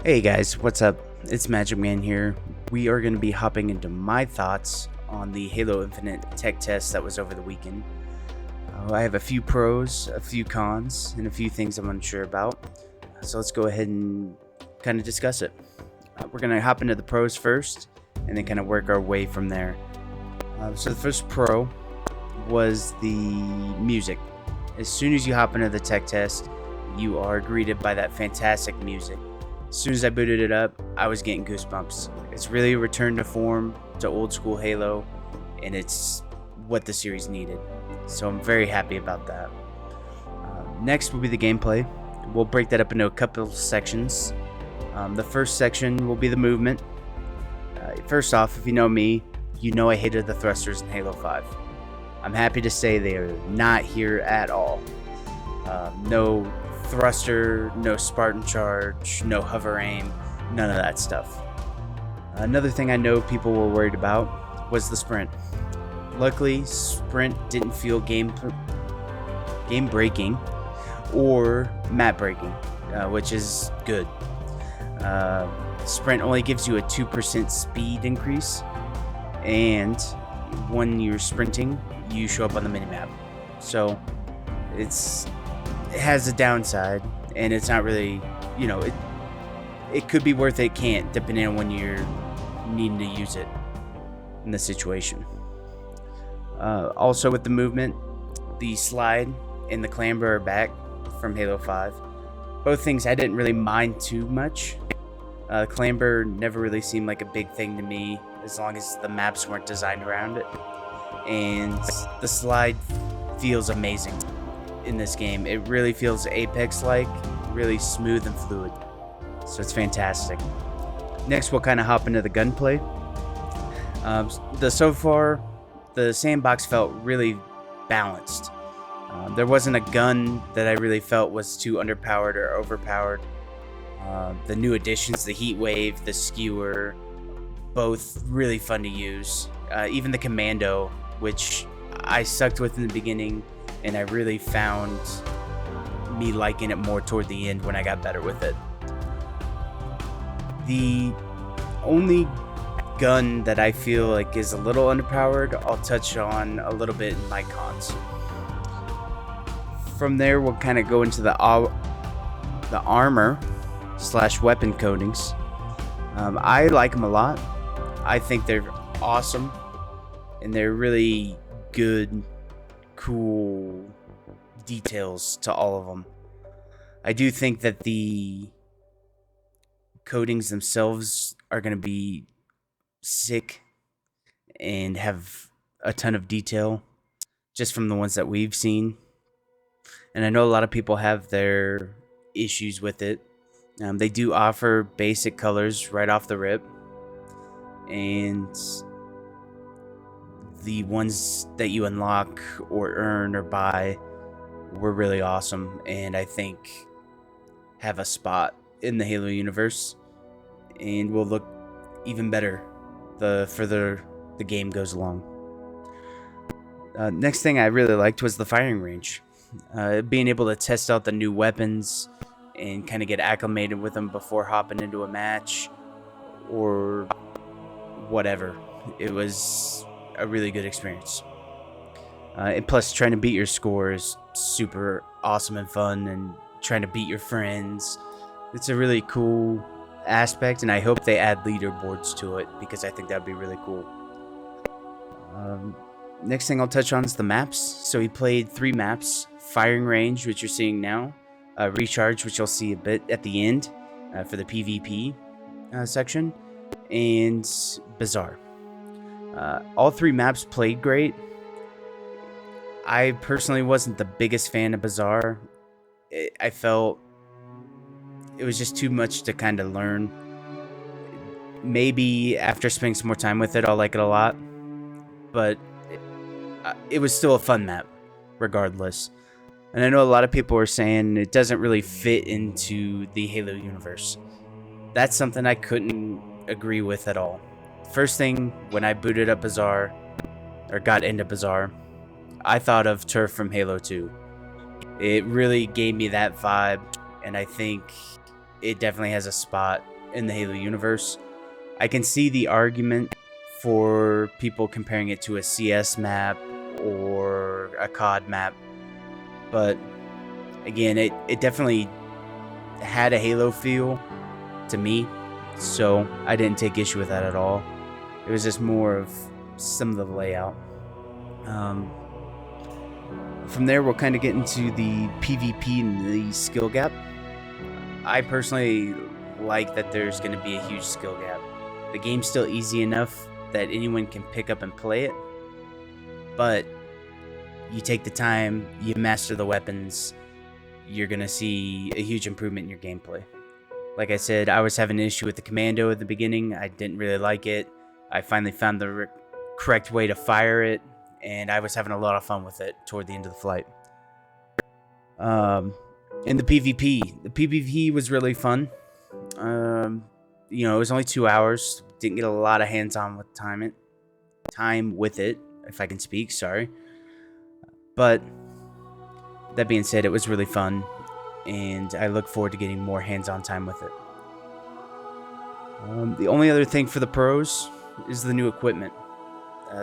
Hey guys, what's up? It's Magic Man here. We are going to be hopping into my thoughts on the Halo Infinite tech test that was over the weekend. I have a few pros, a few cons, and a few things I'm unsure about. So let's go ahead and kind of discuss it. We're going to hop into the pros first and then kind of work our way from there. So the first pro was the music. As soon as you hop into the tech test, you are greeted by that fantastic music. As soon as I booted it up, I was getting goosebumps. It's really a return to form to old school Halo, and it's what the series needed. So I'm very happy about that. Next will be the gameplay. We'll break that up into a couple sections. The first section will be the movement. First off, if you know me, you know I hated the thrusters in Halo 5. I'm happy to say they are not here at all. No thruster, no Spartan charge, no hover aim, none of that stuff. Another thing I know people were worried about was the sprint. Luckily, sprint didn't feel game breaking or map breaking, which is good. Sprint only gives you a 2% speed increase, and when you're sprinting, you show up on the minimap. So it has a downside, and it's not really, it could be worth it, can't, depending on when you're needing to use it in the situation. Also with the movement, the slide and the clamber are back from Halo 5. Both things I didn't really mind too much. Clamber never really seemed like a big thing to me as long as the maps weren't designed around it. And the slide feels amazing in this game. It really feels Apex-like, really smooth and fluid. So it's fantastic. Next, we'll kind of hop into the gunplay. So far, the sandbox felt really balanced. There wasn't a gun that I really felt was too underpowered or overpowered. The new additions, the Heat Wave, the Skewer, both really fun to use. Even the Commando, which I sucked with in the beginning, and I really found me liking it more toward the end when I got better with it. The only gun that I feel like is a little underpowered, I'll touch on a little bit in my cons. From there, we'll kind of go into the armor / weapon coatings. I like them a lot. I think they're awesome, and they're really good, cool details to all of them. I do think that the coatings themselves are going to be sick and have a ton of detail just from the ones that we've seen. And I know a lot of people have their issues with it. They do offer basic colors right off the rip, and the ones that you unlock or earn or buy were really awesome, and I think have a spot in the Halo universe and will look even better the further the game goes along. Next thing I really liked was the firing range. Being able to test out the new weapons and kind of get acclimated with them before hopping into a match or whatever. It was a really good experience. And plus, trying to beat your score is super awesome and fun, and trying to beat your friends. It's a really cool aspect, and I hope they add leaderboards to it because I think that'd be really cool. Next thing I'll touch on is the maps. So we played 3 maps: firing range, which you're seeing now, recharge, which you'll see a bit at the end for the PvP section, and Bazaar. All 3 maps played great. I personally wasn't the biggest fan of Bazaar. I felt it was just too much to kind of learn. Maybe after spending some more time with it, I'll like it a lot. But it was still a fun map, regardless. And I know a lot of people are saying it doesn't really fit into the Halo universe. That's something I couldn't agree with at all. First thing, when I booted up Bazaar, or got into Bazaar, I thought of Turf from Halo 2. It really gave me that vibe, and I think it definitely has a spot in the Halo universe. I can see the argument for people comparing it to a CS map or a COD map, but again, it definitely had a Halo feel to me, so I didn't take issue with that at all. It was just more of some of the layout. From there, we'll kind of get into the PvP and the skill gap. I personally like that there's going to be a huge skill gap. The game's still easy enough that anyone can pick up and play it, but you take the time, you master the weapons, you're going to see a huge improvement in your gameplay. Like I said, I was having an issue with the commando at the beginning. I didn't really like it. I finally found the correct way to fire it, and I was having a lot of fun with it toward the end of the flight. In the PvP was really fun. It was only 2 hours. Didn't get a lot of hands-on with time with it, if I can speak, sorry. But that being said, it was really fun, and I look forward to getting more hands-on time with it. The only other thing for the pros is the new equipment.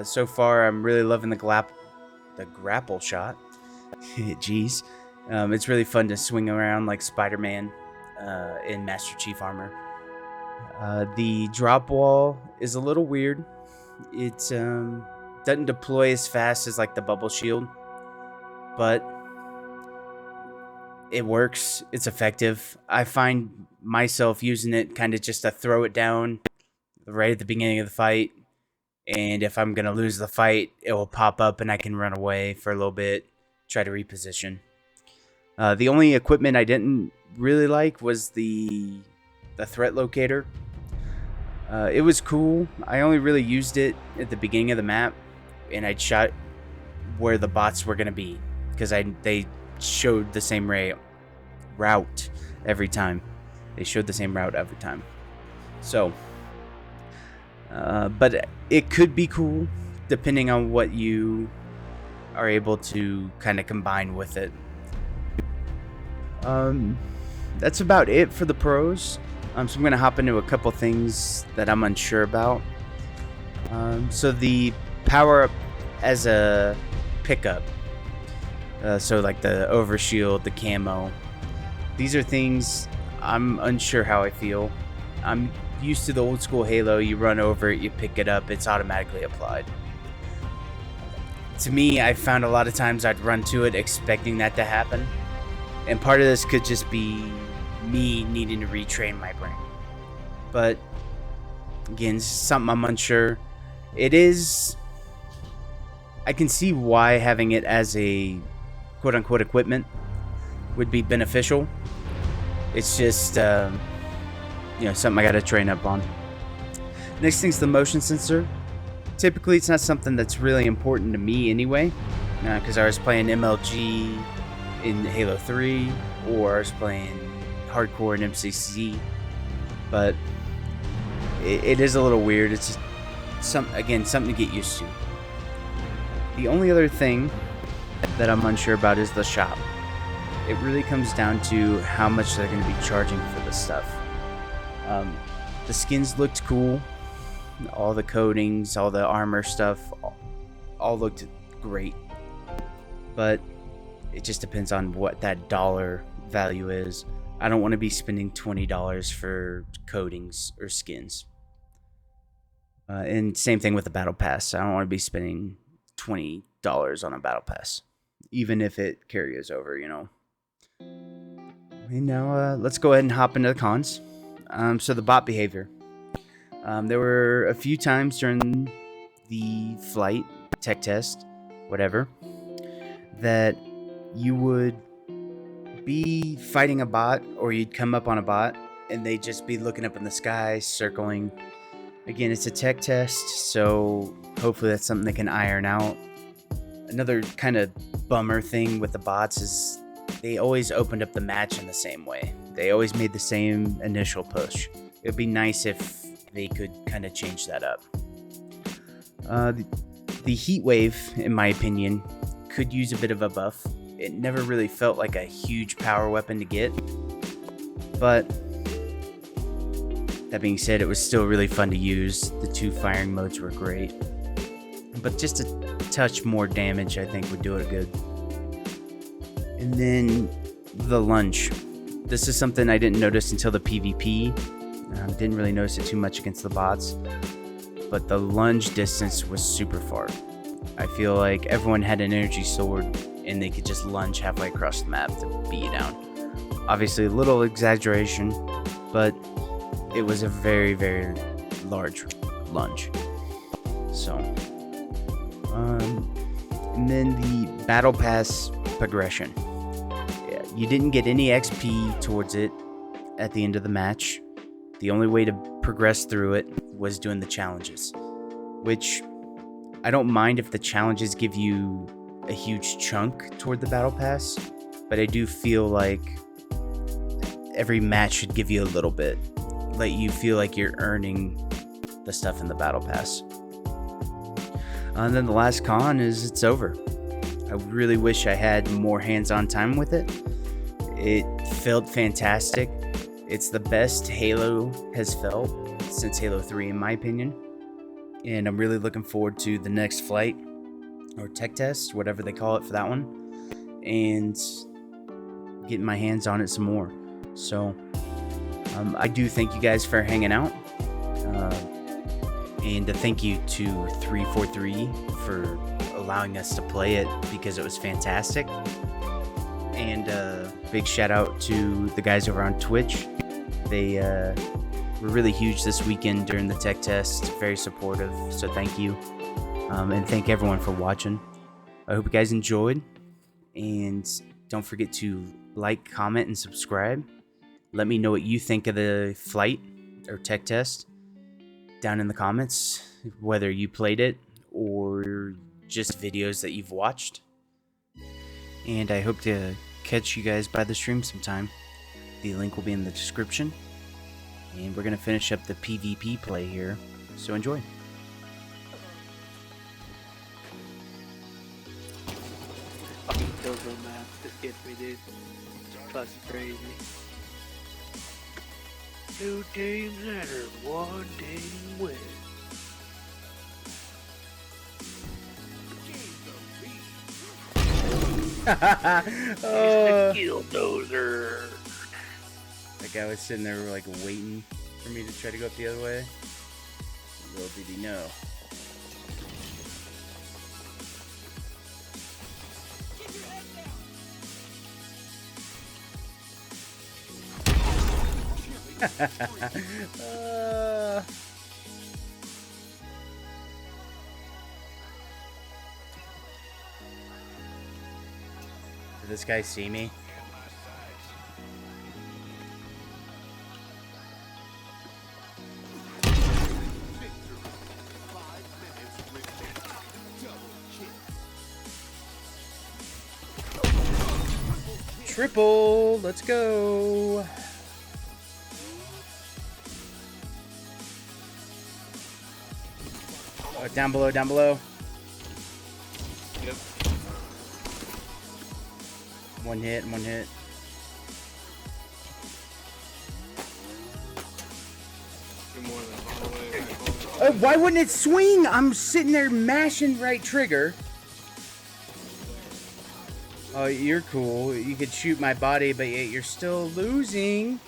So far, I'm really loving the grapple shot. Jeez. It's really fun to swing around like Spider-Man in Master Chief armor. The drop wall is a little weird. It doesn't deploy as fast as like the bubble shield, but it works. It's effective. I find myself using it kind of just to throw it down right at the beginning of the fight, and if I'm gonna lose the fight, it will pop up and I can run away for a little bit, try to reposition. The only equipment I didn't really like was the threat locator. It was cool. I only really used it at the beginning of the map, and I'd shot where the bots were gonna be, because they showed the same route every time. They showed the same route every time. So, but it could be cool depending on what you are able to kind of combine with it. That's about it for the pros. So I'm going to hop into a couple things that I'm unsure about. So the power up as a pickup. So like the overshield, the camo. These are things I'm unsure how I feel. I'm used to the old school Halo. You run over it, you pick it up, it's automatically applied. To me, I found a lot of times I'd run to it expecting that to happen. And part of this could just be me needing to retrain my brain. But again, this is something I'm unsure. It is... I can see why having it as a quote-unquote equipment would be beneficial. It's just, something I gotta train up on. Next thing's the motion sensor. Typically, it's not something that's really important to me anyway, because I was playing MLG in Halo 3, or I was playing hardcore in MCC, but it is a little weird. It's just something to get used to. The only other thing that I'm unsure about is the shop. It really comes down to how much they're going to be charging for this stuff. The skins looked cool. All the coatings, all the armor stuff, all looked great. But it just depends on what that dollar value is. I don't want to be spending $20 for coatings or skins. And same thing with the battle pass. I don't want to be spending $20 on a battle pass, even if it carries over, And now let's go ahead and hop into the cons. So the bot behavior. There were a few times during the flight, tech test, whatever, that you would be fighting a bot, or you'd come up on a bot and they'd just be looking up in the sky, circling. Again, it's a tech test, so hopefully that's something they can iron out. Another kind of bummer thing with the bots is they always opened up the match in the same way. They always made the same initial push. It would be nice if they could kind of change that up. The heat wave, in my opinion, could use a bit of a buff. It never really felt like a huge power weapon to get, but That being said, it was still really fun to use. The 2 firing modes were great. But just a touch more damage, I think, would do it good. And then the lunge. This is something I didn't notice until the PvP. Didn't really notice it too much against the bots. But the lunge distance was super far. I feel like everyone had an energy sword and they could just lunge halfway across the map to beat you down. Obviously a little exaggeration, but it was a very, very large lunge. So, and then the battle pass progression. Yeah, you didn't get any XP towards it at the end of the match. The only way to progress through it was doing the challenges, which I don't mind if the challenges give you a huge chunk toward the battle pass, but I do feel like every match should give you a little bit, let you feel like you're earning the stuff in the battle pass. And then the last con is it's over. I really wish I had more hands-on time with it. It felt fantastic. It's the best Halo has felt since Halo 3 in my opinion. And I'm really looking forward to the next flight or tech test, whatever they call it for that one, and getting my hands on it some more. So I do thank you guys for hanging out, and a thank you to 343 for allowing us to play it because it was fantastic. And big shout out to the guys over on Twitch. They were really huge this weekend during the tech test, very supportive, so thank you. And thank everyone for watching. I hope you guys enjoyed, and don't forget to like, comment, and subscribe. Let me know what you think of the flight or tech test down in the comments, whether you played it or just videos that you've watched. And I hope to catch you guys by the stream sometime. The link will be in the description. And we're going to finish up the PvP play here, so enjoy. Fucking Killzone map just gets me, dude. Plus crazy. 2 teams enter, 1 team wins. Oh. Killdozer. That guy was sitting there like waiting for me to try to go up the other way. Little did he know. Did this guy see me? Triple, let's go. Oh, down below, down below. Yep. One hit, one hit. Oh, why wouldn't it swing? I'm sitting there mashing right trigger. Oh, you're cool. You could shoot my body, but yet you're still losing.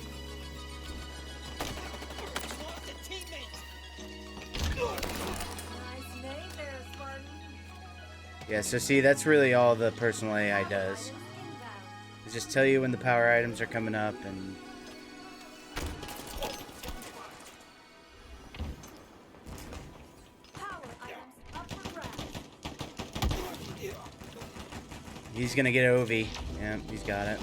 Yeah, so see, that's really all the personal AI does. Is just tell you when the power items are coming up and... He's gonna get OV. Yeah, he's got it.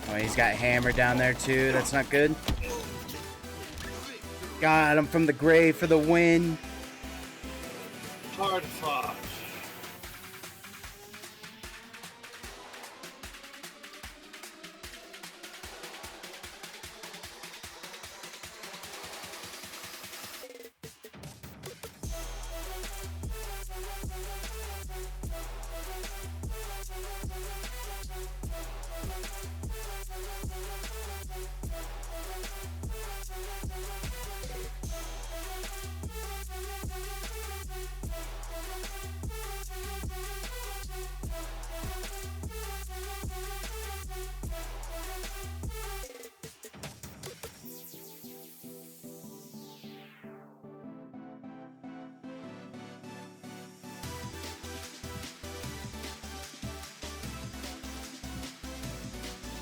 Oh, he's got hammer down there too. That's not good. Got him from the grave for the win. Hard fought.